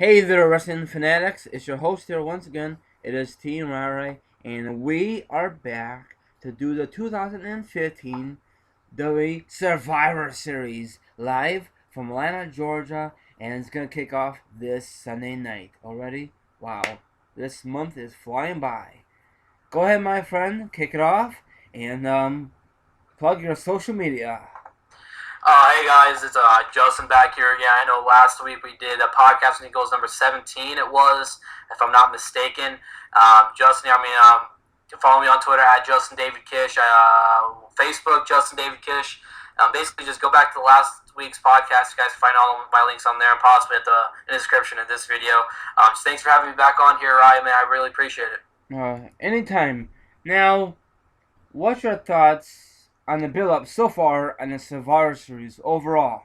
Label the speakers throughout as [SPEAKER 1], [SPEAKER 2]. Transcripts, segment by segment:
[SPEAKER 1] Hey there, wrestling fanatics! It's your host here once again. It is Team Rai, and we are back to do the 2015 WWE Survivor Series live from Atlanta, Georgia, and it's gonna kick off this Sunday night already. Wow, this month is flying by. Go ahead, my friend, kick it off, and plug your social media.
[SPEAKER 2] Hey guys, it's Justin back here again. I know last week we did a podcast and Eagles number 17. It was, if I'm not mistaken. Justin, follow me on Twitter at Justin David Kish. Facebook Justin David Kish. Basically, just go back to last week's podcast. You guys find all of my links on there and possibly in the description of this video. Just thanks for having me back on here, Ryan. Man, I really appreciate it.
[SPEAKER 1] Anytime. Now, what's your thoughts on the build-up so far on the Survivor Series overall?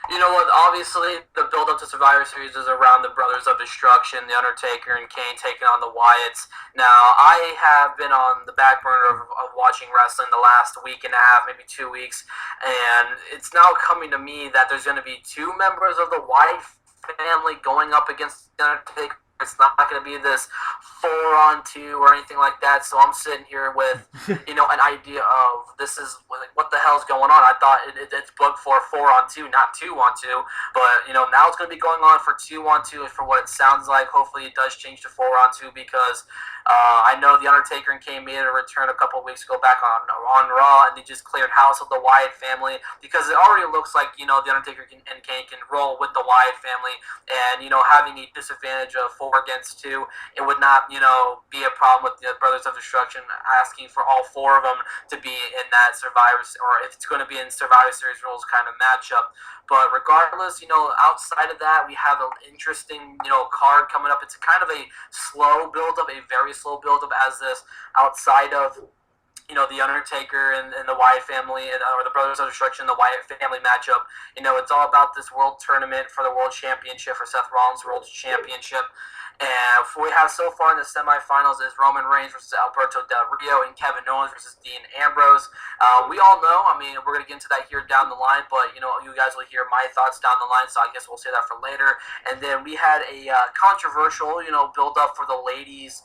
[SPEAKER 2] You know what? Obviously, the build-up to Survivor Series is around the Brothers of Destruction, The Undertaker, and Kane taking on the Wyatts. Now, I have been on the back burner of watching wrestling the last week and a half, maybe 2 weeks, and it's now coming to me that there's going to be two members of the Wyatt family going up against The Undertaker. It's not going to be this 4-on-2 or anything like that. So I'm sitting here with, an idea of this is like, what the hell's going on. I thought it's booked for 4-on-2, not 2-on-2. But now it's going to be going on for 2-on-2 for what it sounds like. Hopefully it does change to 4-on-2 because I know The Undertaker and Kane made a return a couple of weeks ago back on Raw, and they just cleared house of the Wyatt family because it already looks like The Undertaker and Kane can roll with the Wyatt family, and having a disadvantage of 4 against 2, it would not be a problem with the Brothers of Destruction asking for all 4 of them to be in that Survivor, or if it's going to be in Survivor Series rules kind of matchup. But regardless, outside of that, we have an interesting, card coming up. It's kind of a slow build-up, a very slow build-up as this outside of The Undertaker and the Wyatt family, or the Brothers of Destruction, the Wyatt family matchup. It's all about this world tournament for the World Championship, for Seth Rollins' World Championship. And what we have so far in the semifinals is Roman Reigns versus Alberto Del Rio and Kevin Owens versus Dean Ambrose. We all know, we're going to get into that here down the line, but, you guys will hear my thoughts down the line, so I guess we'll say that for later. And then we had a controversial, build-up for the ladies'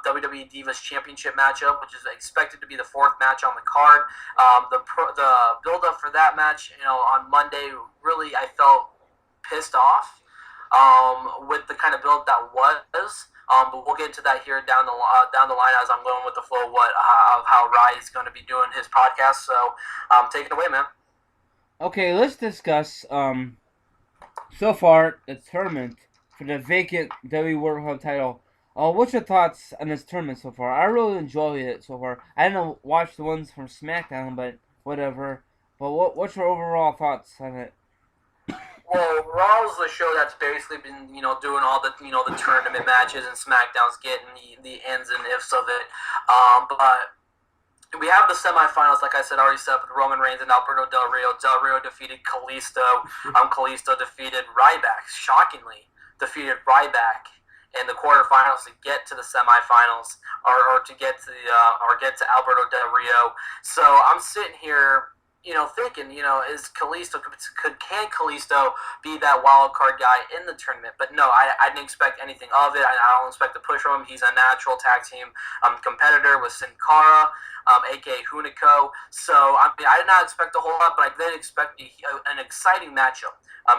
[SPEAKER 2] WWE Divas Championship matchup, which is expected to be the 4th match on the card. The build-up for that match, on Monday, really, I felt pissed off with the kind of build that was. But we'll get into that here down the line as I'm going with the flow of how Rye is going to be doing his podcast. So take it away, man.
[SPEAKER 1] Okay, let's discuss so far the tournament for the vacant WWE World Hub title. What's your thoughts on this tournament so far? I really enjoyed it so far. I didn't watch the ones from SmackDown, but whatever. But what's your overall thoughts on it?
[SPEAKER 2] Well, Raw's the show that's basically been, doing all the, the tournament matches, and SmackDown's getting the ends and ifs of it. But we have the semifinals, like I said, already set up with Roman Reigns and Alberto Del Rio. Del Rio defeated Kalisto. Kalisto defeated Ryback, shockingly defeated Ryback in the quarterfinals to get to the semifinals, or to get to Alberto Del Rio. So I'm sitting here, thinking, is Kalisto, can Kalisto be that wild card guy in the tournament? But no, I didn't expect anything of it. I don't expect to push from him. He's a natural tag team competitor with Sin Cara, aka Hunico. So I did not expect a whole lot, but I did expect an exciting matchup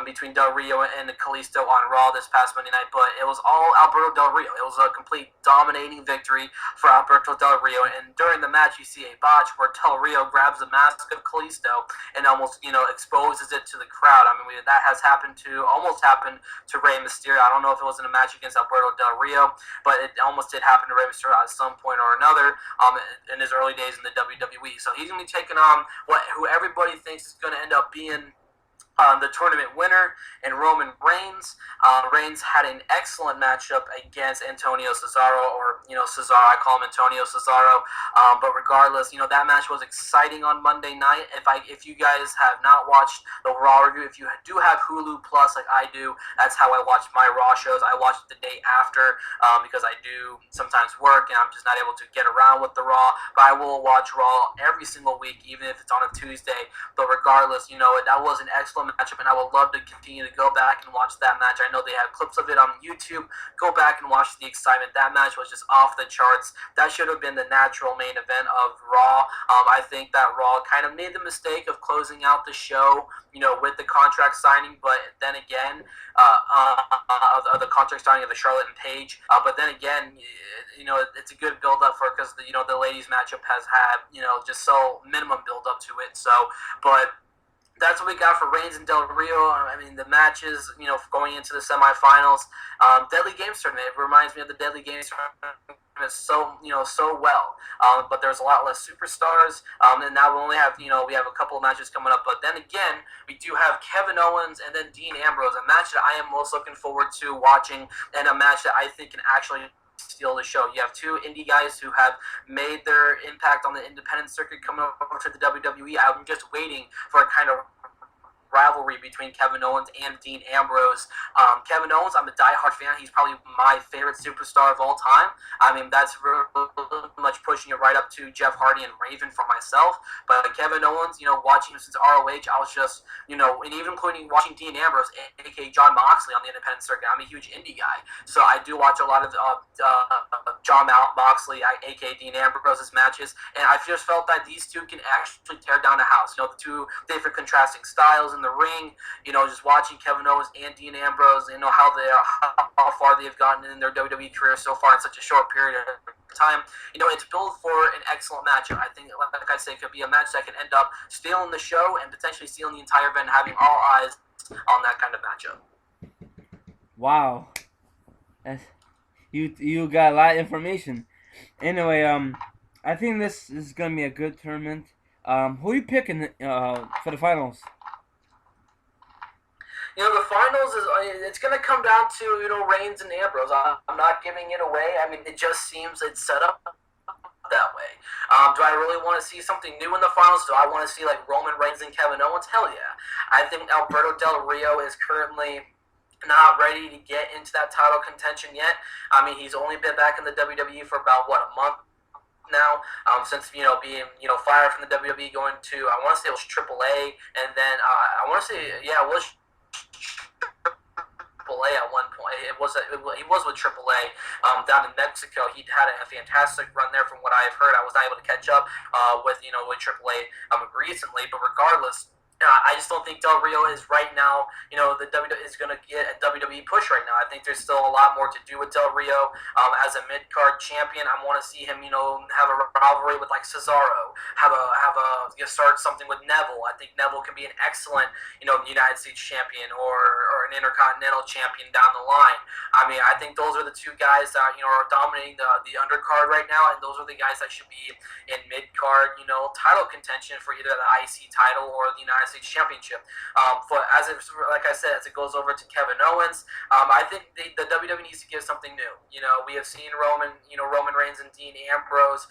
[SPEAKER 2] between Del Rio and Kalisto on Raw this past Monday night. But it was all Alberto Del Rio. It was a complete dominating victory for Alberto Del Rio. And during the match, you see a botch where Del Rio grabs the mask of Kalisto and almost, exposes it to the crowd. That has almost happened to Rey Mysterio. I don't know if it was in a match against Alberto Del Rio, but it almost did happen to Rey Mysterio at some point or another in his early days in the WWE. So he's going to be taking on who everybody thinks is going to end up being the tournament winner, and Roman Reigns. Reigns had an excellent matchup against Antonio Cesaro, or Cesaro. I call him Antonio Cesaro. But regardless, that match was exciting on Monday night. If you guys have not watched the Raw review, if you do have Hulu Plus like I do, that's how I watch my Raw shows. I watch it the day after because I do sometimes work and I'm just not able to get around with the Raw. But I will watch Raw every single week, even if it's on a Tuesday. But regardless, that was an excellent excellent matchup, and I would love to continue to go back and watch that match. I know they have clips of it on YouTube. Go back and watch the excitement. That match was just off the charts. That should have been the natural main event of Raw. I think that Raw kind of made the mistake of closing out the show, with the contract signing, but then again, the contract signing of the Charlotte and Paige. But then again, it's a good build up for it because the ladies matchup has had just so minimum build up to it. So, but that's what we got for Reigns and Del Rio. I mean, the matches, going into the semifinals, Deadly Games tournament. It reminds me of the Deadly Games tournament so well. But there's a lot less superstars. And now we only have, we have a couple of matches coming up. But then again, we do have Kevin Owens and then Dean Ambrose, a match that I am most looking forward to watching, and a match that I think can actually steal the show. You have two indie guys who have made their impact on the independent circuit coming over to the WWE. I'm just waiting for a kind of rivalry between Kevin Owens and Dean Ambrose. Kevin Owens, I'm a diehard fan. He's probably my favorite superstar of all time. I mean, that's really much pushing it right up to Jeff Hardy and Raven for myself. But Kevin Owens, watching him since ROH, I was just, and even including watching Dean Ambrose, aka John Moxley, on the independent circuit. I'm a huge indie guy, so I do watch a lot of John Moxley, aka Dean Ambrose's matches, and I just felt that these two can actually tear down a house. The two different contrasting styles in the ring, just watching Kevin Owens and Dean Ambrose, how far they've gotten in their WWE career so far in such a short period of time. It's built for an excellent matchup. I think, like I said, it could be a match that could end up stealing the show and potentially stealing the entire event, having all eyes on that kind of matchup.
[SPEAKER 1] Wow, you got a lot of information. Anyway, I think this is gonna be a good tournament. Who are you picking for the finals?
[SPEAKER 2] The finals it's going to come down to, Reigns and Ambrose. I'm not giving it away. I mean, it just seems it's set up that way. Do I really want to see something new in the finals? Do I want to see like Roman Reigns and Kevin Owens? Hell yeah. I think Alberto Del Rio is currently not ready to get into that title contention yet. I mean, he's only been back in the WWE for about, a month now, since being fired from the WWE, going to, I want to say it was AAA, and then I want to say it was AAA at one point. He was with AAA down in Mexico. He had a fantastic run there, from what I've heard. I was not able to catch up with AAA recently, but regardless, I just don't think Del Rio is right now, the WWE is going to get a WWE push right now. I think there's still a lot more to do with Del Rio as a mid-card champion. I want to see him, have a rivalry with like Cesaro, start something with Neville. I think Neville can be an excellent, United States champion or an Intercontinental champion down the line. I mean, I think those are the two guys that, are dominating the undercard right now, and those are the guys that should be in mid-card, title contention for either the IC title or the United States Championship. Like I said, as it goes over to Kevin Owens, I think the WWE needs to give something new. We have seen Roman Reigns and Dean Ambrose,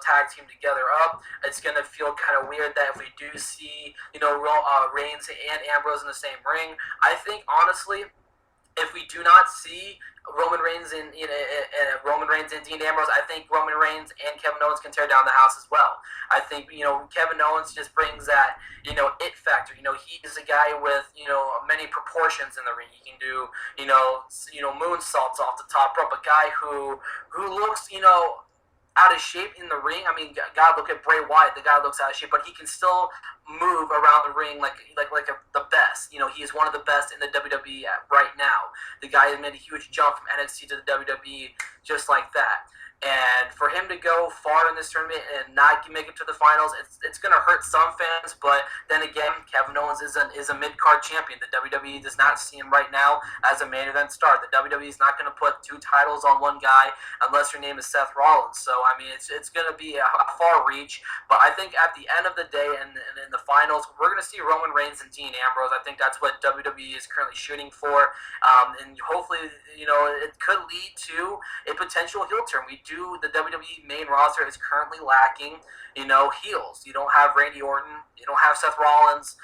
[SPEAKER 2] tag team together up. It's gonna feel kind of weird that if we do see, Reigns and Ambrose in the same ring. I think honestly, if we do not see Roman Reigns and Dean Ambrose, I think Roman Reigns and Kevin Owens can tear down the house as well. I think Kevin Owens just brings that it factor. He's a guy with many proportions in the ring. He can do moonsaults off the top rope. A guy who looks out of shape in the ring. I mean, God, look at Bray Wyatt. The guy looks out of shape, but he can still move around the ring like the best. He is one of the best in the WWE right now. The guy has made a huge jump from NXT to the WWE just like that. And for him to go far in this tournament and not make it to the finals, it's going to hurt some fans. But then again, Kevin Owens is a mid-card champion. The WWE does not see him right now as a main event star. The WWE is not going to put two titles on one guy unless your name is Seth Rollins. So, I mean, it's going to be a far reach. But I think at the end of the day and in the finals, we're going to see Roman Reigns and Dean Ambrose. I think that's what WWE is currently shooting for. And hopefully, it could lead to a potential heel turn. The WWE main roster is currently lacking, heels. You don't have Randy Orton. You don't have Seth Rollins.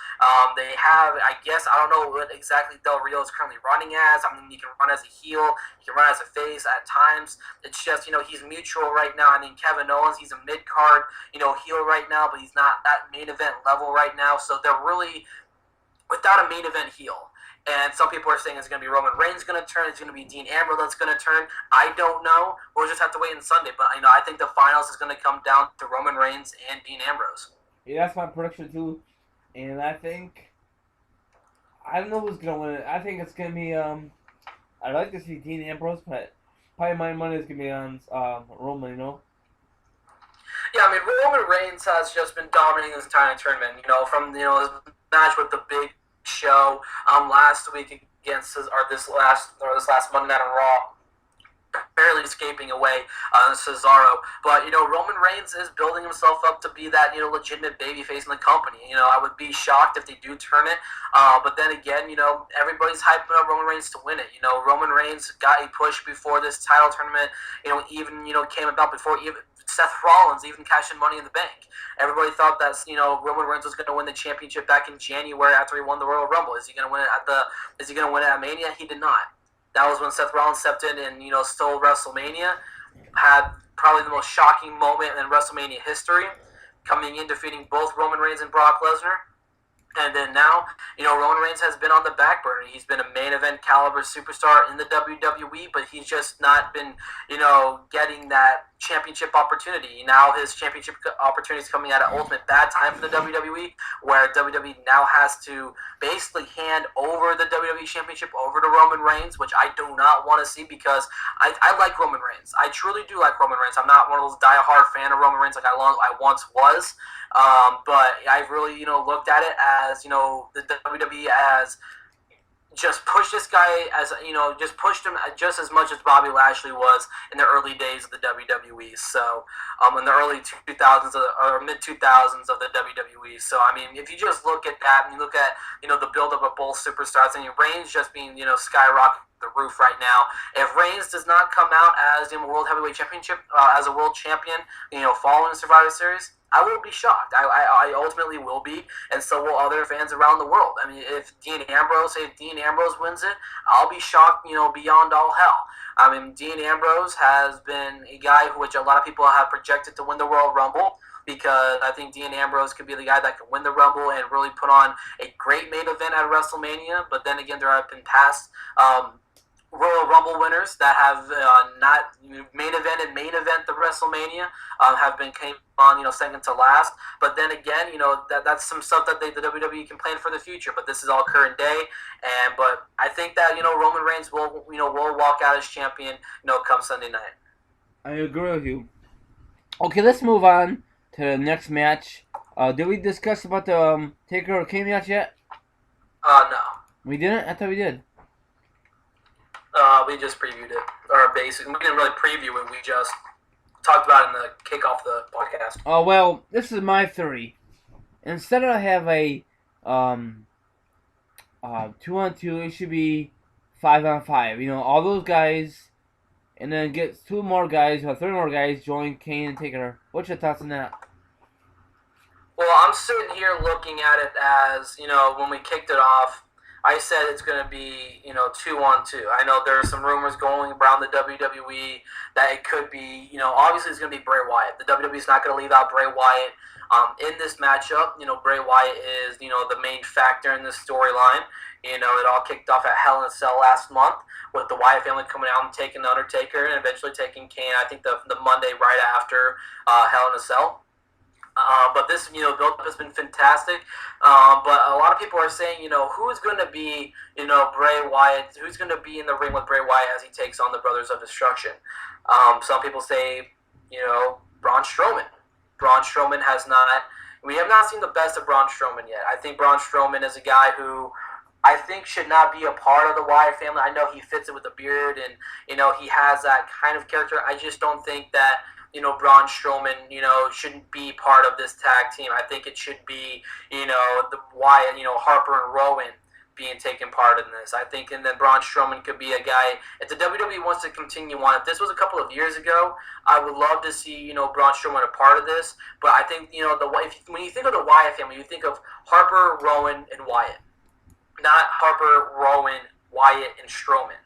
[SPEAKER 2] They have, I guess, I don't know what exactly Del Rio is currently running as. I mean, he can run as a heel. He can run as a face at times. It's just, he's mutual right now. I mean, Kevin Owens, he's a mid-card, heel right now, but he's not that main event level right now. So they're really without a main event heel. And some people are saying it's going to be Roman Reigns going to turn. It's going to be Dean Ambrose that's going to turn. I don't know. We'll just have to wait on Sunday. But I think the finals is going to come down to Roman Reigns and Dean Ambrose.
[SPEAKER 1] Yeah, that's my prediction too. And I don't know who's going to win it. I think it's going to be I'd like to see Dean Ambrose, but probably my money is going to be on Roman.
[SPEAKER 2] Yeah, Roman Reigns has just been dominating this entire tournament. From his match with the Big Show last week against this last Monday Night on Raw, barely escaping away Cesaro. But Roman Reigns is building himself up to be that legitimate babyface in the company. I would be shocked if they do turn it. But then again, everybody's hyping up Roman Reigns to win it. Roman Reigns got a push before this title tournament. Even came about before even Seth Rollins even cashed in Money in the Bank. Everybody thought that Roman Reigns was going to win the championship back in January after he won the Royal Rumble. Is he going to win it at Mania? He did not. That was when Seth Rollins stepped in and stole WrestleMania. Had probably the most shocking moment in WrestleMania history, coming in defeating both Roman Reigns and Brock Lesnar. And then now, Roman Reigns has been on the back burner. He's been a main event caliber superstar in the WWE, but he's just not been, getting that championship opportunity. Now his championship opportunity is coming at an ultimate bad time for the WWE, where WWE now has to basically hand over the WWE Championship over to Roman Reigns, which I do not want to see because I like Roman Reigns. I truly do like Roman Reigns. I'm not one of those die-hard fan of Roman Reigns like I once was. But I've really, looked at it as, the WWE as just pushed this guy as, just pushed him just as much as Bobby Lashley was in the early days of the WWE. So, in the early 2000s or mid 2000s of the WWE. So, if you just look at that and you look at, the buildup of both superstars and Reigns just being, skyrocket the roof right now. If Reigns does not come out as World Heavyweight Championship, as a world champion, following Survivor Series, I will be shocked. I ultimately will be, and so will other fans around the world. If Dean Ambrose wins it, I'll be shocked, beyond all hell. Dean Ambrose has been a guy which a lot of people have projected to win the Royal Rumble, because I think Dean Ambrose could be the guy that can win the Rumble and really put on a great main event at WrestleMania. But then again, there have been past Royal Rumble winners that have not main event the WrestleMania, have been came on second to last. But then again, that's some stuff that the WWE can plan for the future. But this is all current day, but I think that Roman Reigns will walk out as champion come Sunday night.
[SPEAKER 1] I agree with you. Okay, let's move on to the next match. Did we discuss about the Taker or Kane match yet?
[SPEAKER 2] No.
[SPEAKER 1] We didn't? I thought we did.
[SPEAKER 2] We just previewed it. Or basically, we didn't really preview it. We just talked about it in the kickoff of the podcast.
[SPEAKER 1] Oh, well, this is my theory. Instead of have a 2-on-2, it should be 5-on-5. All those guys, and then get 2 more guys or 3 more guys join Kane and Taker. What's your thoughts on that?
[SPEAKER 2] Well, I'm sitting here looking at it as, when we kicked it off, I said it's going to be, 2-on-2. I know there are some rumors going around the WWE that it could be, obviously it's going to be Bray Wyatt. The WWE is not going to leave out Bray Wyatt in this matchup. Bray Wyatt is, the main factor in this storyline. It all kicked off at Hell in a Cell last month with the Wyatt family coming out and taking The Undertaker and eventually taking Kane, I think the Monday right after Hell in a Cell. But this, build-up has been fantastic. But a lot of people are saying, who's going to be, Bray Wyatt, who's going to be in the ring with Bray Wyatt as he takes on the Brothers of Destruction? Some people say, Braun Strowman. Braun Strowman we have not seen the best of Braun Strowman yet. I think Braun Strowman is a guy who I think should not be a part of the Wyatt family. I know he fits it with a beard and, he has that kind of character. I just don't think that, Braun Strowman, shouldn't be part of this tag team. I think it should be, the Wyatt, Harper and Rowan being taken part in this. I think, and then Braun Strowman could be a guy, if the WWE wants to continue on, if this was a couple of years ago, I would love to see, Braun Strowman a part of this. But I think, when you think of the Wyatt family, you think of Harper, Rowan, and Wyatt. Not Harper, Rowan, Wyatt, and Strowman.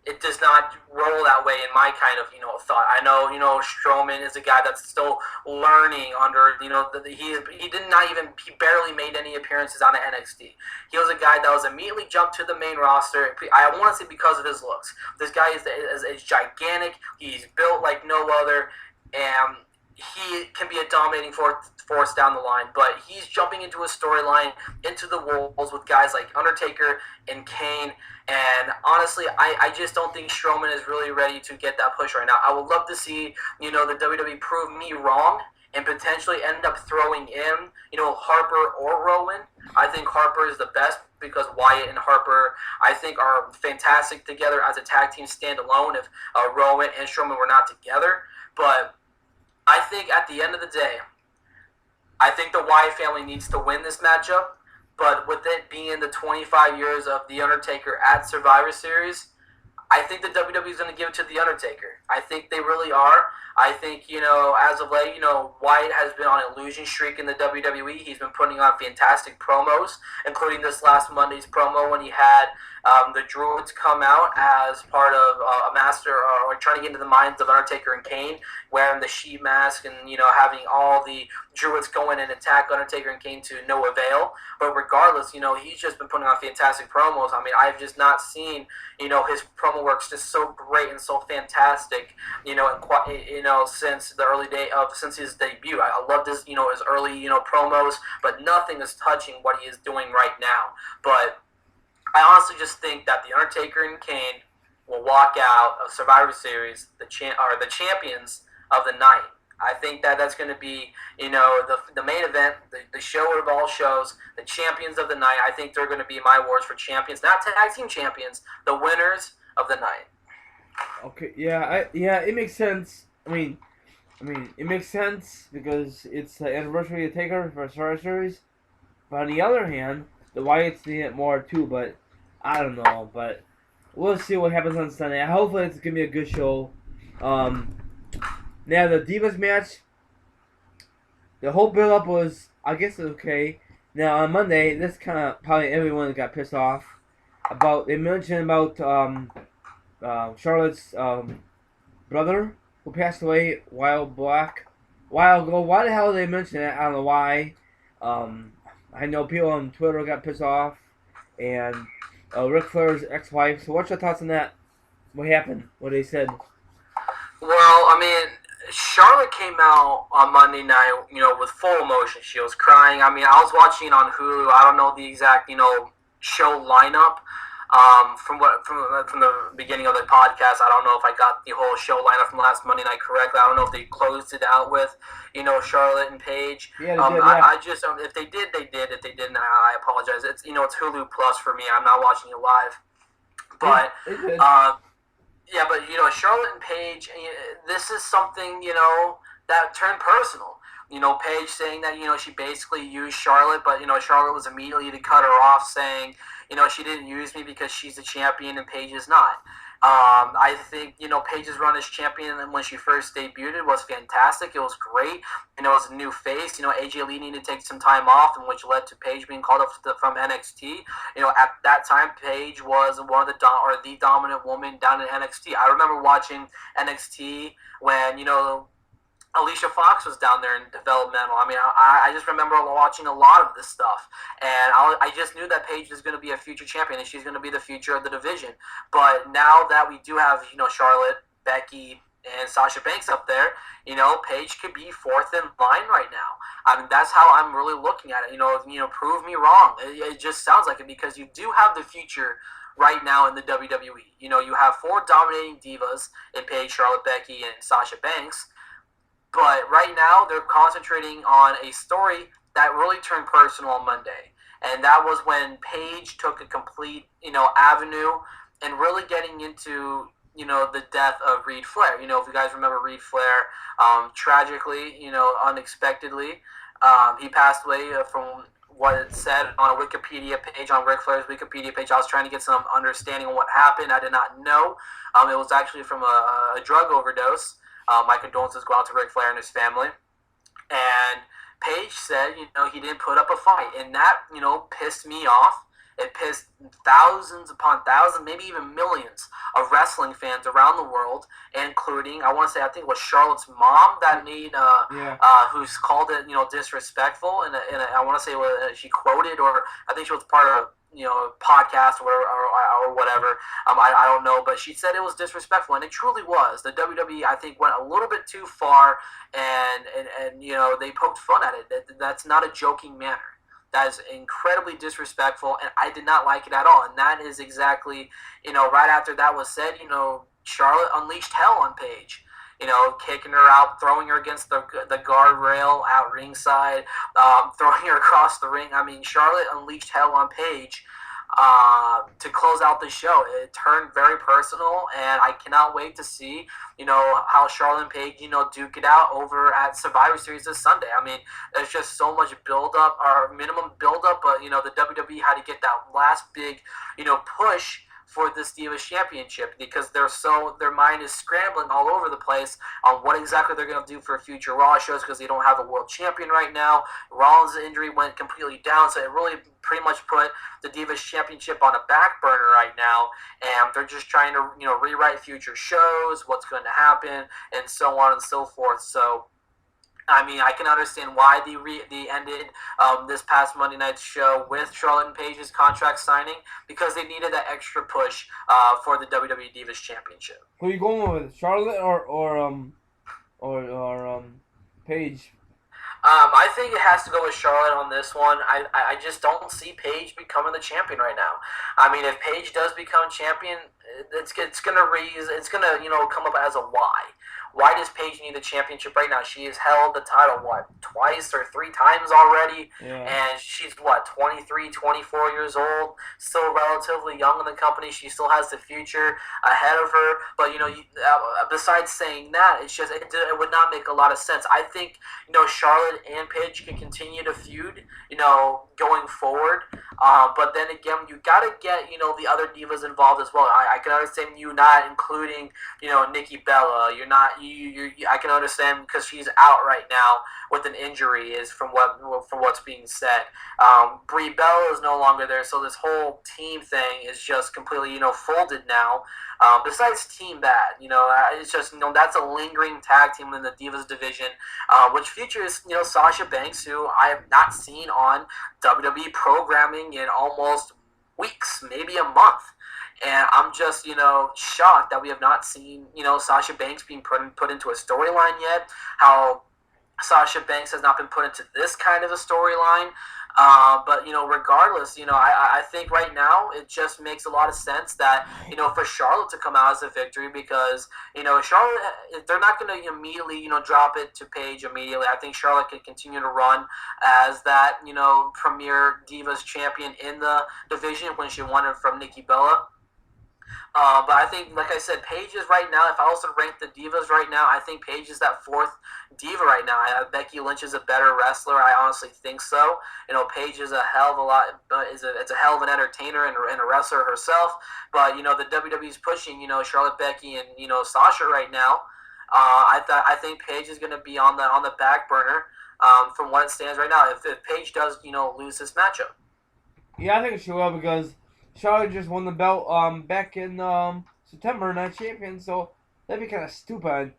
[SPEAKER 2] it does not roll that way in my kind of thought. I know Strowman is a guy that's still learning under he barely made any appearances on the NXT. He was a guy that was immediately jumped to the main roster. I want to say because of his looks. This guy is gigantic. He's built like no other, and he can be a dominating force down the line, but he's jumping into a storyline, into the walls with guys like Undertaker and Kane. And honestly, I just don't think Strowman is really ready to get that push right now. I would love to see, the WWE prove me wrong and potentially end up throwing in, Harper or Rowan. I think Harper is the best because Wyatt and Harper, I think, are fantastic together as a tag team standalone if Rowan and Strowman were not together. But I think at the end of the day, I think the Wyatt family needs to win this matchup. But with it being the 25 years of The Undertaker at Survivor Series, I think the WWE is going to give it to The Undertaker. I think they really are. I think, as of late, Wyatt has been on an losing streak in the WWE. He's been putting on fantastic promos, including this last Monday's promo when he had the Druids come out as part of a master or trying to get into the minds of Undertaker and Kane, wearing the sheet mask and, having all the Druids go in and attack Undertaker and Kane to no avail. But regardless, he's just been putting on fantastic promos. I mean, I've just not seen, his promo work's just so great and so fantastic, since the early day of since his debut. I love his, his early, promos, but nothing is touching what he is doing right now. But I honestly just think that The Undertaker and Kane will walk out of Survivor Series the champions of the night. I think that that's going to be, the main event, the show of all shows, the champions of the night. I think they're going to be my awards for champions, not tag team champions, the winners of the night.
[SPEAKER 1] Okay, yeah, it makes sense. I mean, it makes sense because it's the anniversary of Taker for Survivor Series. But on the other hand, the Wyatts need it more too. But I don't know. But we'll see what happens on Sunday. Hopefully, it's gonna be a good show. Now the Divas match, the whole build-up was, I guess, okay. Now on Monday, this kind of probably everyone got pissed off about. They mentioned about Charlotte's brother who passed away a while ago. Why the hell did they mention that? I don't know why. I know people on Twitter got pissed off, and Ric Flair's ex-wife. So what's your thoughts on that? What happened? What they said?
[SPEAKER 2] Well, I mean, Charlotte came out on Monday night, with full emotion. She was crying. I mean, I was watching on Hulu. I don't know the exact, show lineup. From the beginning of the podcast, I don't know if I got the whole show lineup from last Monday night correctly. I don't know if they closed it out with, Charlotte and Paige.
[SPEAKER 1] Yeah, they did, yeah.
[SPEAKER 2] I just if they did, they did. If they didn't, I apologize. It's it's Hulu Plus for me. I'm not watching it live. But yeah, but Charlotte and Paige, this is something that turned personal. Paige saying that she basically used Charlotte, but Charlotte was immediately to cut her off, saying she didn't use me because she's a champion and Paige is not. I think Paige's run as champion when she first debuted was fantastic. It was great. It was a new face. AJ Lee needed to take some time off, and which led to Paige being called up from NXT. At that time, Paige was one of the dominant woman down in NXT. I remember watching NXT when Alicia Fox was down there in developmental. I mean, I just remember watching a lot of this stuff. And I just knew that Paige was going to be a future champion and she's going to be the future of the division. But now that we do have, Charlotte, Becky, and Sasha Banks up there, Paige could be fourth in line right now. I mean, that's how I'm really looking at it. Prove me wrong. It just sounds like it because you do have the future right now in the WWE. You have four dominating divas in Paige, Charlotte, Becky, and Sasha Banks. But right now, they're concentrating on a story that really turned personal on Monday. And that was when Paige took a complete, avenue and really getting into, the death of Reed Flair. If you guys remember Reed Flair, tragically, unexpectedly, he passed away from what it said on a Wikipedia page, on Ric Flair's Wikipedia page. I was trying to get some understanding of what happened. I did not know. It was actually from a drug overdose. My condolences go out to Ric Flair and his family. And Paige said, he didn't put up a fight. And that, pissed me off. It pissed thousands upon thousands, maybe even millions of wrestling fans around the world, including, I want to say, I think it was Charlotte's mom that made, who's called it, disrespectful. And I want to say she quoted, or I think she was part of podcast or whatever. I don't know, but she said it was disrespectful, and it truly was. The WWE, I think, went a little bit too far, and they poked fun at it. That's not a joking manner. That is incredibly disrespectful, and I did not like it at all. And that is exactly, right after that was said, Charlotte unleashed hell on Paige. Kicking her out, throwing her against the guardrail out ringside, throwing her across the ring. I mean, Charlotte unleashed hell on Paige to close out the show. It turned very personal, and I cannot wait to see, how Charlotte and Paige, duke it out over at Survivor Series this Sunday. I mean, there's just so much build-up, or minimum build-up, but, the WWE had to get that last big, push for this Divas Championship, because their mind is scrambling all over the place on what exactly they're going to do for future Raw shows, because they don't have a world champion right now. Rollins' injury went completely down, so it really pretty much put the Divas Championship on a back burner right now, and they're just trying to rewrite future shows, what's going to happen, and so on and so forth. So I mean, I can understand why they ended this past Monday night's show with Charlotte and Paige's contract signing, because they needed that extra push for the WWE Divas Championship.
[SPEAKER 1] Who are you going with, Charlotte or Paige?
[SPEAKER 2] I think it has to go with Charlotte on this one. I just don't see Paige becoming the champion right now. I mean, if Paige does become champion, it's gonna come up as a why. Why does Paige need the championship right now? She has held the title, twice or three times already? Yeah. And she's, 23, 24 years old, still relatively young in the company. She still has the future ahead of her. But, besides saying that, it's just, it would not make a lot of sense. I think, Charlotte and Paige can continue to feud, going forward. But then again, you got to get, the other divas involved as well. I can understand you not including, Nikki Bella. You're not, I can understand, because she's out right now with an injury, is from what's being said. Brie Bella is no longer there, so this whole team thing is just completely, folded now. Besides Team Bad, it's just, that's a lingering tag team in the Divas division, which features, Sasha Banks, who I have not seen on WWE programming in almost weeks, maybe a month. And I'm just, shocked that we have not seen, Sasha Banks being put into a storyline yet. How Sasha Banks has not been put into this kind of a storyline. But, regardless, I think right now it just makes a lot of sense that, for Charlotte to come out as a victory, because, Charlotte, they're not going to immediately, drop it to Paige immediately. I think Charlotte can continue to run as that, premier Divas champion in the division when she won it from Nikki Bella. But I think, like I said, Paige is right now, if I was to rank the divas right now, I think Paige is that fourth diva right now. Becky Lynch is a better wrestler. I honestly think so. Paige is a hell of a lot, it's a hell of an entertainer and a wrestler herself. But, the WWE's pushing, Charlotte, Becky, and, Sasha right now. I think Paige is going to be on the back burner from what it stands right now. If Paige does, lose this matchup.
[SPEAKER 1] Yeah, I think she will, because Charlotte just won the belt back in September, not champion, so that'd be kind of stupid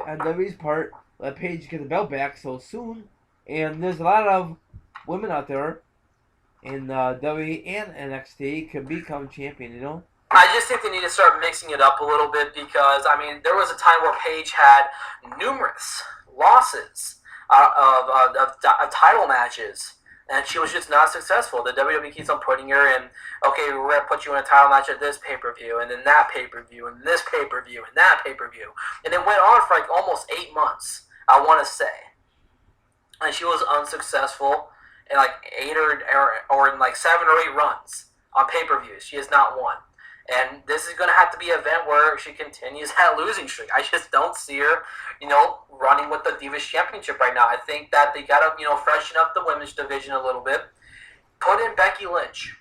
[SPEAKER 1] on WWE's part. Let Paige get the belt back so soon, and there's a lot of women out there in WWE and NXT could become champion.
[SPEAKER 2] I just think they need to start mixing it up a little bit, because there was a time where Paige had numerous losses of title matches. And she was just not successful. The WWE keeps on putting her in, okay, we're going to put you in a title match at this pay-per-view, and then that pay-per-view, and this pay-per-view, and that pay-per-view. And it went on for almost 8 months, I want to say. And she was unsuccessful in 8 or in 7 or 8 runs on pay-per-views. She has not won. And this is going to have to be an event where she continues that losing streak. I just don't see her, running with the Divas Championship right now. I think that they got to, freshen up the women's division a little bit. Put in Becky Lynch.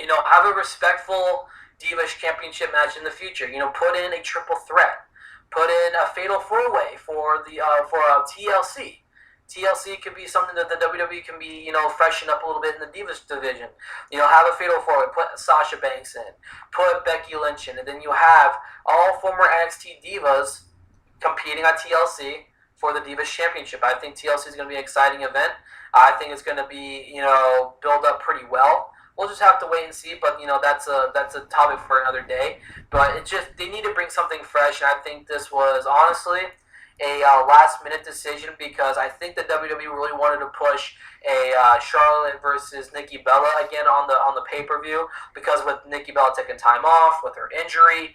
[SPEAKER 2] Have a respectful Divas Championship match in the future. Put in a triple threat. Put in a fatal four-way for TLC. TLC could be something that the WWE can be, freshen up a little bit in the Divas division. Have a fatal four-way, put Sasha Banks in, put Becky Lynch in, and then you have all former NXT Divas competing on TLC for the Divas Championship. I think TLC is going to be an exciting event. I think it's going to be, build up pretty well. We'll just have to wait and see, but that's a topic for another day. But they need to bring something fresh, and I think this was honestly a last minute decision because I think the WWE really wanted to push a Charlotte versus Nikki Bella again on the pay per view because with Nikki Bella taking time off with her injury.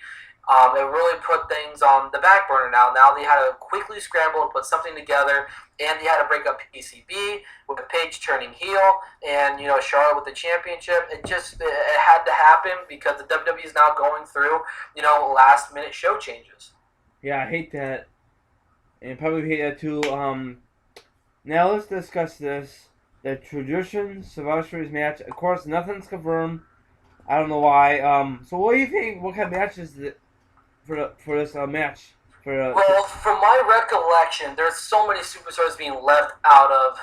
[SPEAKER 2] It really put things on the back burner now. Now they had to quickly scramble and put something together, and they had to break up PCB with Paige turning heel, and Charlotte with the championship. It had to happen because the WWE is now going through last minute show changes.
[SPEAKER 1] Yeah, I hate that, and probably hate that too. Now let's discuss this. The Tradition Survivor Series match. Of course, nothing's confirmed. I don't know why. So what do you think? What kind of match is it? For this match.
[SPEAKER 2] Well, from my recollection, there's so many superstars being left out of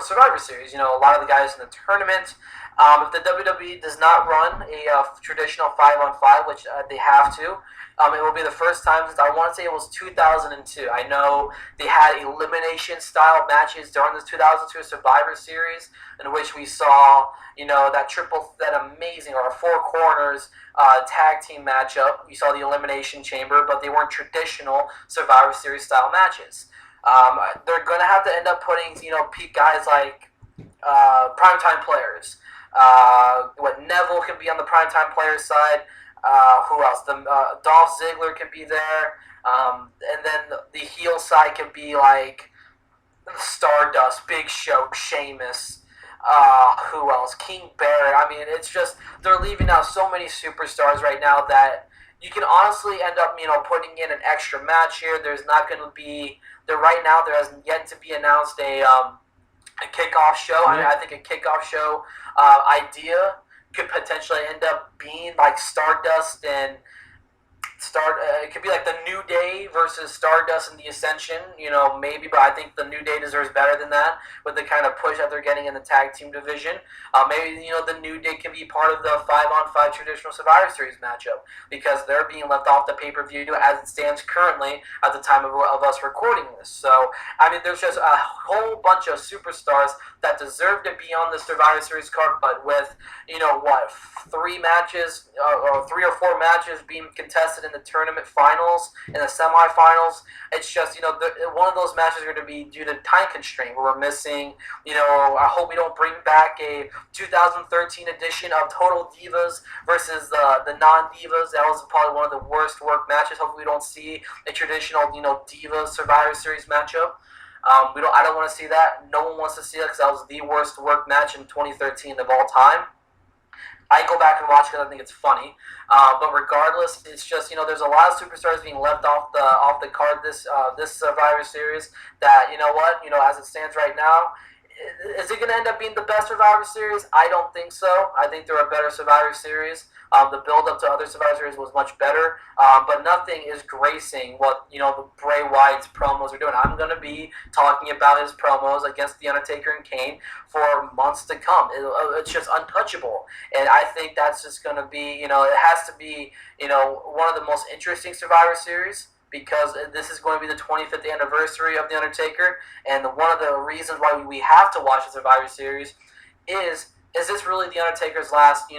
[SPEAKER 2] Survivor Series. A lot of the guys in the tournament. If the WWE does not run a traditional 5-on-5, which they have to, it will be the first time since I want to say it was 2002. I know they had elimination style matches during this 2002 Survivor Series, in which we saw that amazing or four corners tag team matchup. You saw the Elimination Chamber, but they weren't traditional Survivor Series style matches. They're going to have to end up putting peak guys like primetime players. Neville can be on the primetime players side. Who else? Dolph Ziggler can be there. And then the heel side can be like Stardust, Big Show, Sheamus. Who else? King Barrett. I mean, it's just they're leaving out so many superstars right now that you can honestly end up, putting in an extra match here. There's not going to be right now. There has yet to be announced a kickoff show. I mean, I think a kickoff show idea could potentially end up being like Stardust and it could be like the New Day versus Stardust and the Ascension, maybe, but I think the New Day deserves better than that with the kind of push that they're getting in the tag team division. Maybe, the New Day can be part of the 5-on-5 traditional Survivor Series matchup because they're being left off the pay-per-view as it stands currently at the time of us recording this. So, I mean, there's just a whole bunch of superstars that deserve to be on the Survivor Series card, but with, 3 matches or 3 or 4 matches being contested in the tournament finals and the semifinals, it's just one of those matches are going to be due to time constraint where we're missing. I hope we don't bring back a 2013 edition of Total Divas versus the non-Divas. That was probably one of the worst work matches. Hopefully we don't see a traditional Divas Survivor Series matchup. I don't want to see that. No one wants to see it because that was the worst work match in 2013 of all time. I go back and watch because I think it's funny, but regardless, it's just there's a lot of superstars being left off the card this Survivor Series. That as it stands right now, is it going to end up being the best Survivor Series? I don't think so. I think there are better Survivor Series. The build-up to other Survivor Series was much better, but nothing is gracing what the Bray Wyatt's promos are doing. I'm going to be talking about his promos against The Undertaker and Kane for months to come. It's just untouchable, and I think that's just going to be, it has to be, one of the most interesting Survivor Series. Because this is going to be the 25th anniversary of The Undertaker, and one of the reasons why we have to watch the Survivor Series is this really The Undertaker's last,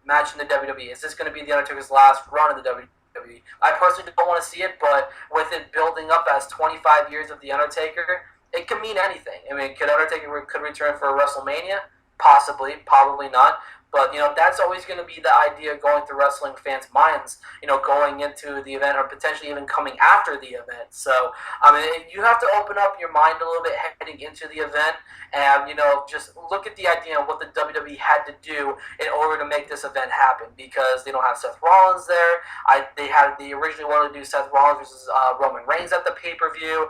[SPEAKER 2] match in the WWE? Is this going to be The Undertaker's last run in the WWE? I personally don't want to see it, but with it building up as 25 years of The Undertaker, it can mean anything. I mean, could Undertaker return for a WrestleMania? Possibly, probably not. But, that's always going to be the idea going through wrestling fans' minds, going into the event or potentially even coming after the event. So, I mean, you have to open up your mind a little bit heading into the event and, just look at the idea of what the WWE had to do in order to make this event happen because they don't have Seth Rollins there. They originally wanted to do Seth Rollins versus Roman Reigns at the pay-per-view.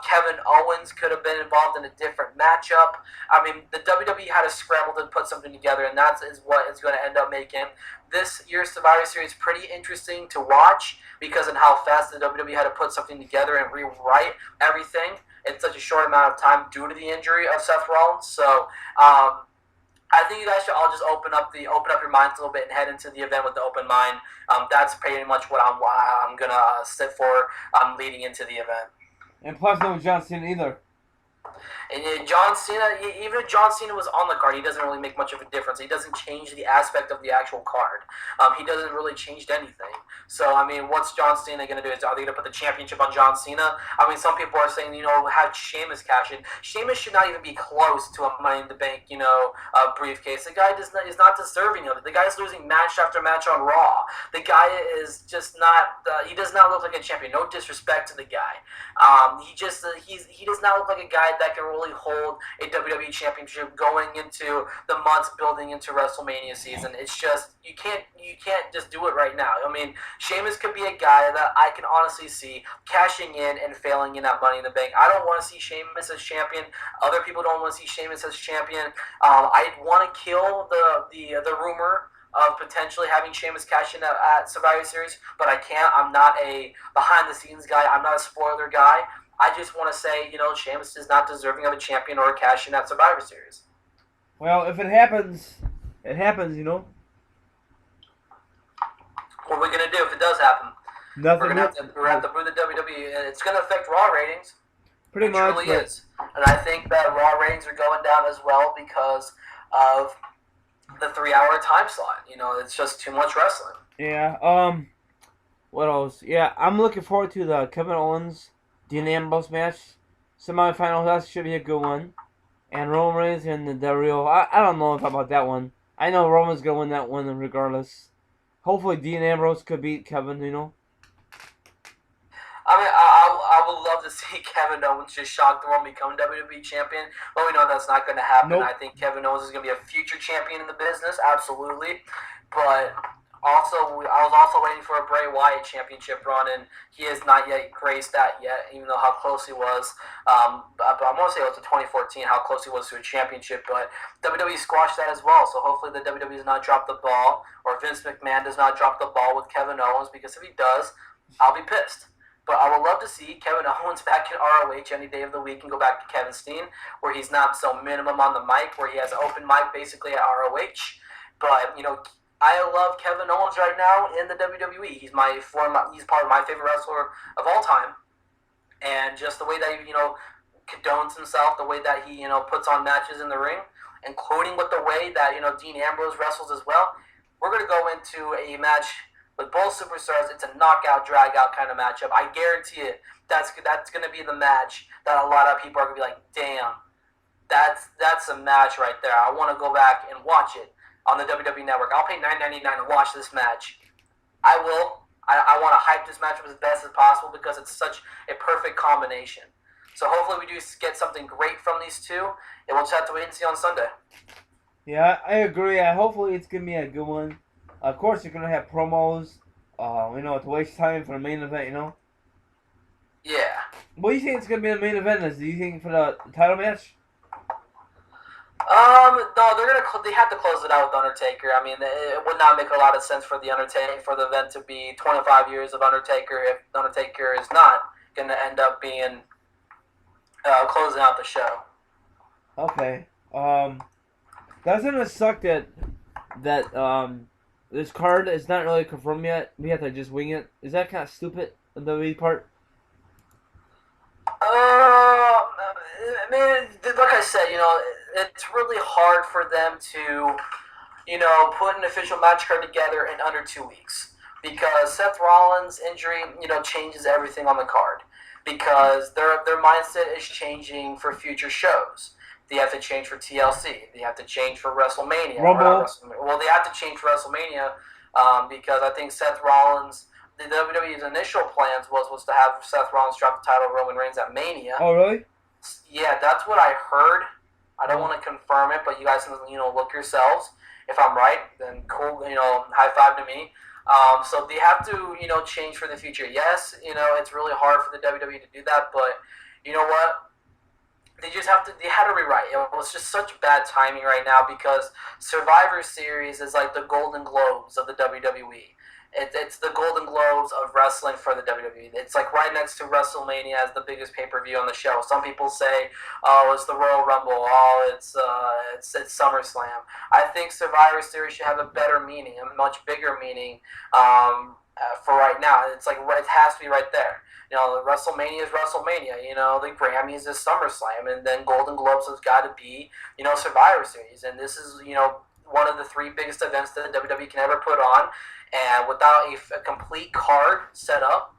[SPEAKER 2] Kevin Owens could have been involved in a different matchup. I mean, the WWE had to scramble to put something together, and that is is what is going to end up making this year's Survivor Series pretty interesting to watch because of how fast the WWE had to put something together and rewrite everything in such a short amount of time due to the injury of Seth Rollins. So I think you guys should all just open up your minds a little bit and head into the event with the open mind. That's pretty much what I'm gonna sit for leading into the event.
[SPEAKER 1] And plus, no John Cena either.
[SPEAKER 2] And John Cena, even if John Cena was on the card, he doesn't really make much of a difference. He doesn't change the aspect of the actual card. He doesn't really change anything. So, I mean, what's John Cena going to do? Are they going to put the championship on John Cena? I mean, some people are saying, have Sheamus cash in. Sheamus should not even be close to a Money in the Bank, briefcase. The guy is not deserving of it. The guy's losing match after match on Raw. The guy is just not, he does not look like a champion. No disrespect to the guy. He does not look like a guy that can really hold a WWE Championship going into the months building into WrestleMania season. It's just you can't just do it right now. I mean, Sheamus could be a guy that I can honestly see cashing in and failing in that Money in the Bank. I don't want to see Sheamus as champion. Other people don't want to see Sheamus as champion. I want to kill the rumor of potentially having Sheamus cash in at Survivor Series, but I can't. I'm not a behind-the-scenes guy. I'm not a spoiler guy. I just want to say, Sheamus is not deserving of a champion or a cash in at Survivor Series.
[SPEAKER 1] Well, if it happens, it happens,
[SPEAKER 2] What are we going to do if it does happen?
[SPEAKER 1] Nothing.
[SPEAKER 2] We're going to have to boo the WWE. It's going to affect Raw ratings.
[SPEAKER 1] Pretty much.
[SPEAKER 2] It truly is. And I think that Raw ratings are going down as well because of the 3-hour time slot. It's just too much wrestling.
[SPEAKER 1] Yeah. What else? Yeah, I'm looking forward to the Kevin Owens Dean Ambrose match. Semi-finals, that should be a good one. And Roman Reigns and the Del Rio. I don't know about that one. I know Roman's going to win that one regardless. Hopefully Dean Ambrose could beat Kevin,
[SPEAKER 2] I mean, I would love to see Kevin Owens just shock the world and become WWE champion, but we know that's not going to happen.
[SPEAKER 1] Nope.
[SPEAKER 2] I think Kevin Owens is going to be a future champion in the business, absolutely. But I was also waiting for a Bray Wyatt championship run, and he has not yet graced that yet, even though how close he was. But I want to say it was in 2014, how close he was to a championship. But WWE squashed that as well, so hopefully the WWE does not drop the ball, or Vince McMahon does not drop the ball with Kevin Owens, because if he does, I'll be pissed. But I would love to see Kevin Owens back in ROH any day of the week and go back to Kevin Steen, where he's not so minimum on the mic, where he has an open mic basically at ROH. But, I love Kevin Owens right now in the WWE. He's part of my favorite wrestler of all time. And just the way that he, condones himself, the way that he, puts on matches in the ring, including with the way that, Dean Ambrose wrestles as well. We're going to go into a match with both superstars. It's a knockout, drag-out kind of matchup. I guarantee it. That's going to be the match that a lot of people are going to be like, damn, that's a match right there. I want to go back and watch it on the WWE Network. I'll pay $9.99 to watch this match. I will. I want to hype this match up as best as possible because it's such a perfect combination. So hopefully we do get something great from these two, and we'll just have to wait and see on Sunday.
[SPEAKER 1] Yeah, I agree. Hopefully it's going to be a good one. Of course, you're going to have promos, to waste time for the main event,
[SPEAKER 2] Yeah.
[SPEAKER 1] What do you think it's going to be the main event? Do you think for the title match?
[SPEAKER 2] No, they have to close it out with Undertaker. I mean, it would not make a lot of sense for the event to be 25 years of Undertaker if Undertaker is not going to end up being closing out the show.
[SPEAKER 1] Okay. Doesn't it suck that this card is not really confirmed yet? We have to just wing it. Is that kind of stupid on the WWE part?
[SPEAKER 2] I mean, like I said, it's really hard for them to, put an official match card together in under 2 weeks because Seth Rollins' injury, changes everything on the card because their mindset is changing for future shows. They have to change for TLC. They have to change for WrestleMania.
[SPEAKER 1] Rumble.
[SPEAKER 2] Well, they have to change for WrestleMania because I think Seth Rollins. The WWE's initial plans was to have Seth Rollins drop the title of Roman Reigns at Mania.
[SPEAKER 1] Oh, really?
[SPEAKER 2] Yeah, that's what I heard. I don't want to confirm it, but you guys can, look yourselves. If I'm right, then cool, high five to me. So they have to, change for the future. Yes, it's really hard for the WWE to do that, but you know what? they had to rewrite. It was just such bad timing right now because Survivor Series is like the Golden Globes of the WWE. It's the Golden Globes of wrestling for the WWE. It's like right next to WrestleMania as the biggest pay per view on the show. Some people say, "Oh, it's the Royal Rumble. Oh, it's SummerSlam." I think Survivor Series should have a better meaning, a much bigger meaning for right now. It's like it has to be right there. WrestleMania is WrestleMania. The Grammys is SummerSlam, and then Golden Globes has got to be, Survivor Series. And this is, one of the three biggest events that the WWE can ever put on. And without a complete card set up,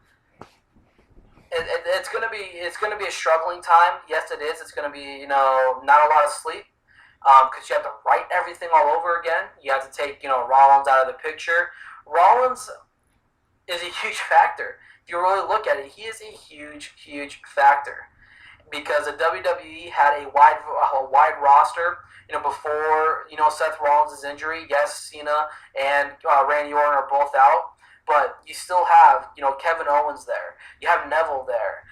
[SPEAKER 2] it's gonna be a struggling time. Yes, it is. It's gonna be, not a lot of sleep. Because you have to write everything all over again. You have to take, Rollins out of the picture. Rollins is a huge factor. If you really look at it, he is a huge, huge factor because the WWE had a wide roster. Before Seth Rollins' injury, yes, Cena and Randy Orton are both out, but you still have Kevin Owens there. You have Neville there.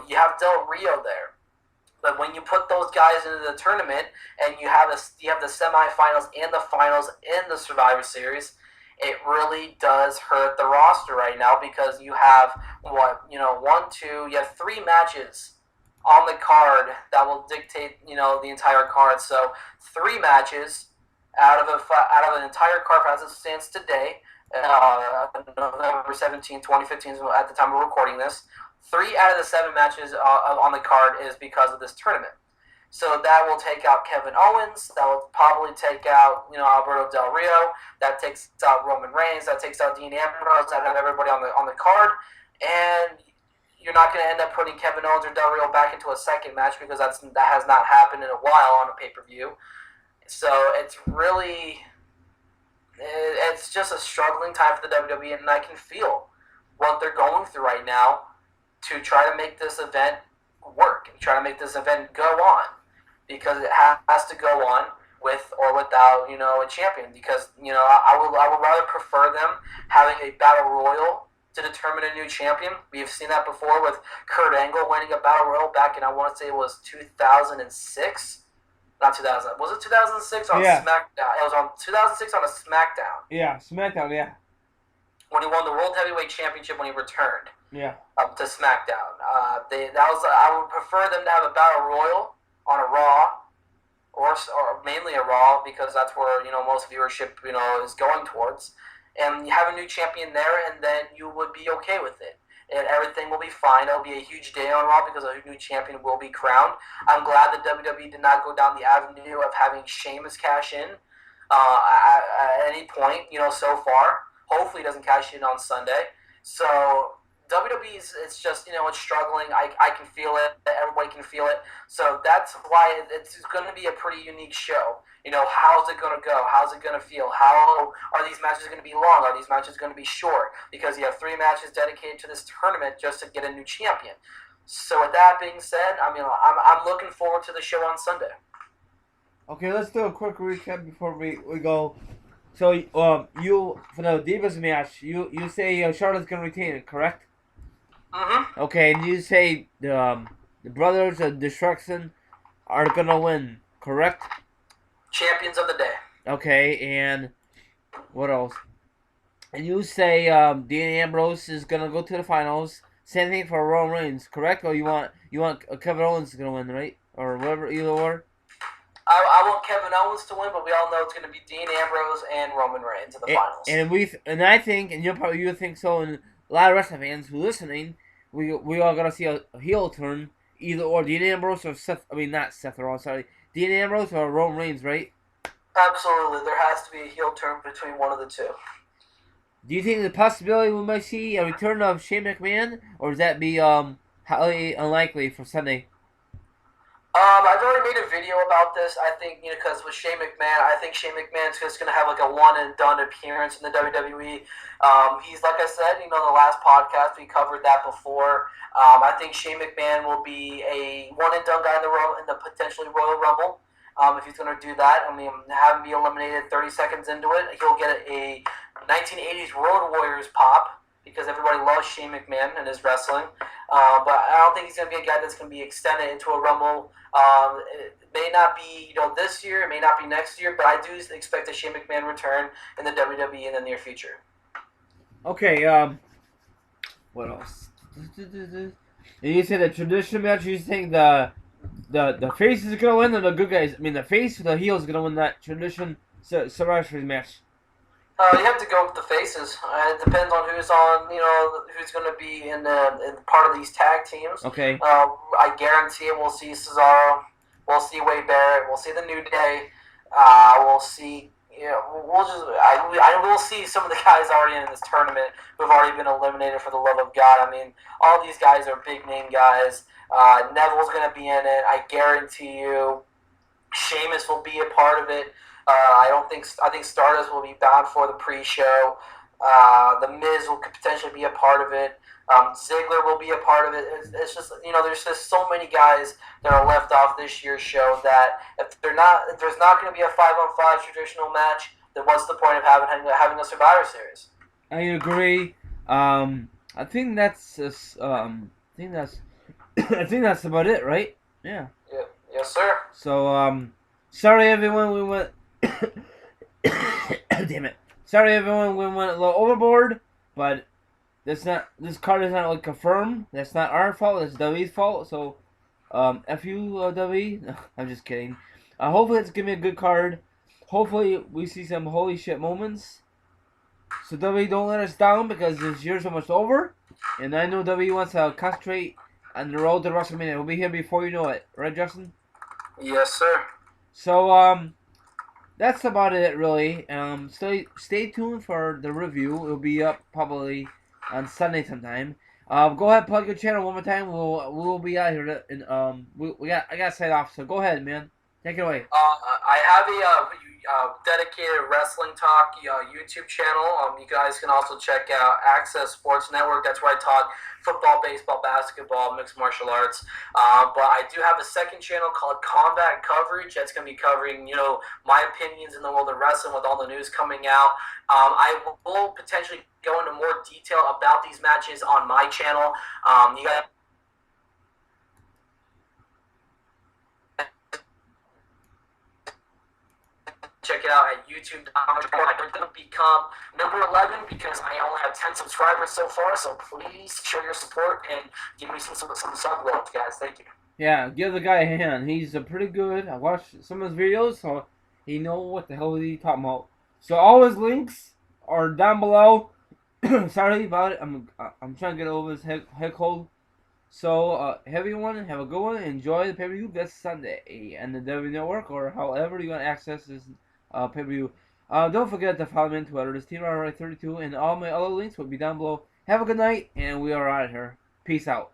[SPEAKER 2] You have Del Rio there. But when you put those guys into the tournament and you have the semifinals and the finals in the Survivor Series, it really does hurt the roster right now because you have you have three matches on the card that will dictate the entire card. So 3 matches out of an entire card as it stands today, November 17, 2015 at the time of recording this. 3 out of the 7 matches on the card is because of this tournament. So that will take out Kevin Owens. That will probably take out, Alberto Del Rio. That takes out Roman Reigns. That takes out Dean Ambrose. That have everybody on the card. And you're not going to end up putting Kevin Owens or Del Rio back into a second match because that has not happened in a while on a pay-per-view. So it's just a struggling time for the WWE, and I can feel what they're going through right now to try to make this event work and try to make this event go on, because it has to go on with or without a champion. Because I would rather prefer them having a battle royal to determine a new champion. We have seen that before with Kurt Angle winning a battle royal back in, I want to say it was 2006. Not 2000. Was it 2006 on SmackDown? It was on 2006 on a SmackDown.
[SPEAKER 1] Yeah, SmackDown. Yeah.
[SPEAKER 2] When he won the World Heavyweight Championship when he returned.
[SPEAKER 1] Yeah.
[SPEAKER 2] Up to SmackDown. I would prefer them to have a battle royal on a Raw, or mainly a Raw, because that's where most viewership is going towards, and you have a new champion there, and then you would be okay with it, and everything will be fine. It'll be a huge day on Raw because a new champion will be crowned. I'm glad that WWE did not go down the avenue of having Sheamus cash in at any point so far. Hopefully, he doesn't cash in on Sunday. So WWE it's just it's struggling. I can feel it. Everybody can feel it. So that's why it's going to be a pretty unique show. How's it going to go? How's it going to feel? How are these matches going to be long? Are these matches going to be short? Because you have 3 matches dedicated to this tournament just to get a new champion. So with that being said, I'm looking forward to the show on Sunday.
[SPEAKER 1] Okay, let's do a quick recap before we go. So you for the Divas match, you say Charlotte's going to retain it, correct?
[SPEAKER 2] Mm-hmm.
[SPEAKER 1] Okay, and you say the Brothers of Destruction are gonna win, correct?
[SPEAKER 2] Champions of the day.
[SPEAKER 1] Okay, and what else? And you say Dean Ambrose is gonna go to the finals. Same thing for Roman Reigns, correct? Or you want Kevin Owens is gonna win, right? Or whatever, either or.
[SPEAKER 2] I want Kevin Owens to win, but we all know it's going to be Dean Ambrose and Roman Reigns in the finals.
[SPEAKER 1] And I think, and you think so, and a lot of wrestling fans who are listening, we are gonna see a heel turn, either or Dean Ambrose or not Seth Rollins, sorry, Dean Ambrose or Roman Reigns, right?
[SPEAKER 2] Absolutely, there has to be a heel turn between one of the two.
[SPEAKER 1] Do you think the possibility we might see a return of Shane McMahon, or does that be highly unlikely for Sunday?
[SPEAKER 2] I've already made a video about this. I think, because with Shane McMahon, I think Shane McMahon's just going to have like a one and done appearance in the WWE. He's, like I said, the last podcast, we covered that before. I think Shane McMahon will be a one and done guy in the potentially Royal Rumble. If he's going to do that, have him be eliminated 30 seconds into it. He'll get a 1980s Road Warriors pop because everybody loves Shane McMahon and his wrestling. But I don't think he's going to be a guy that's going to be extended into a Rumble. It may not be this year, it may not be next year, but I do expect a Shane McMahon return in the WWE in the near future.
[SPEAKER 1] Okay, what else? And you said the tradition match. You think the face is gonna win, or the good guys? I mean, the face or the heel is gonna win that tradition Survivor Series match?
[SPEAKER 2] You have to go with the faces. It depends on who's on, who's going to be in part of these tag teams.
[SPEAKER 1] Okay.
[SPEAKER 2] I guarantee it. We'll see Cesaro. We'll see Wade Barrett. We'll see the New Day. We'll see. I will see some of the guys already in this tournament who've already been eliminated for the love of God. I mean, all these guys are big name guys. Neville's going to be in it. I guarantee you. Sheamus will be a part of it. I think Stardust will be bound for the pre-show. The Miz will potentially be a part of it. Ziggler will be a part of it. It's just there's just so many guys that are left off this year's show that if there's not going to be a 5-on-5 traditional match, then what's the point of having a Survivor Series?
[SPEAKER 1] I agree. I think that's I think that's about it, right? Yeah.
[SPEAKER 2] Yeah. Yes, sir.
[SPEAKER 1] So sorry everyone, we went. Damn it! Sorry everyone, we went a little overboard, but this card is not like confirmed. That's not our fault. That's WWE's fault. So, f you WWE. No, I'm just kidding. Hopefully it's gonna be a good card. Hopefully we see some holy shit moments. So WWE, don't let us down because this year's almost over, and I know WWE wants to concentrate on the road to WrestleMania. We'll be here before you know it, right, Justin?
[SPEAKER 2] Yes, sir.
[SPEAKER 1] So that's about it, really. Stay tuned for the review. It'll be up probably on Sunday sometime. Go ahead, plug your channel one more time. We'll be out here, and I got to sign off. So go ahead, man. Take it away.
[SPEAKER 2] I have a dedicated wrestling talk YouTube channel. You guys can also check out Access Sports Network. That's where I talk football, baseball, basketball, mixed martial arts. But I do have a second channel called Combat Coverage. That's going to be covering, my opinions in the world of wrestling with all the news coming out. I will potentially go into more detail about these matches on my channel. You guys check it out at YouTube.com. I'm going to become number 11 because I only have 10 subscribers so far. So please show your support and give me some sub love, guys. Thank you.
[SPEAKER 1] Yeah, give the guy a hand. He's pretty good. I watched some of his videos, so he knows what the hell he's talking about. So all his links are down below. Sorry about it. I'm trying to get over this head cold. So everyone, have a good one. Enjoy the pay-per-view this Sunday and the WWE Network, or however you want to access this pay-per-view. Don't forget to follow me on Twitter. This TeamRight32, and all my other links will be down below. Have a good night, and we are out of here. Peace out.